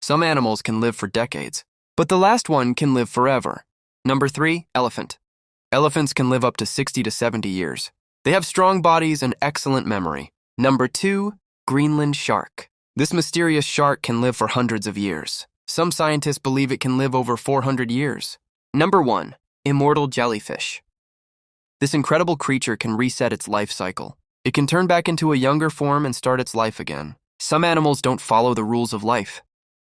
Some animals can live for decades, but the last one can live forever. Number 3, elephant. Elephants can live up to 60 to 70 years. They have strong bodies and excellent memory. Number 2, Greenland shark. This mysterious shark can live for hundreds of years. Some scientists believe it can live over 400 years. Number 1, immortal jellyfish. This incredible creature can reset its life cycle. It can turn back into a younger form and start its life again. Some animals don't follow the rules of life.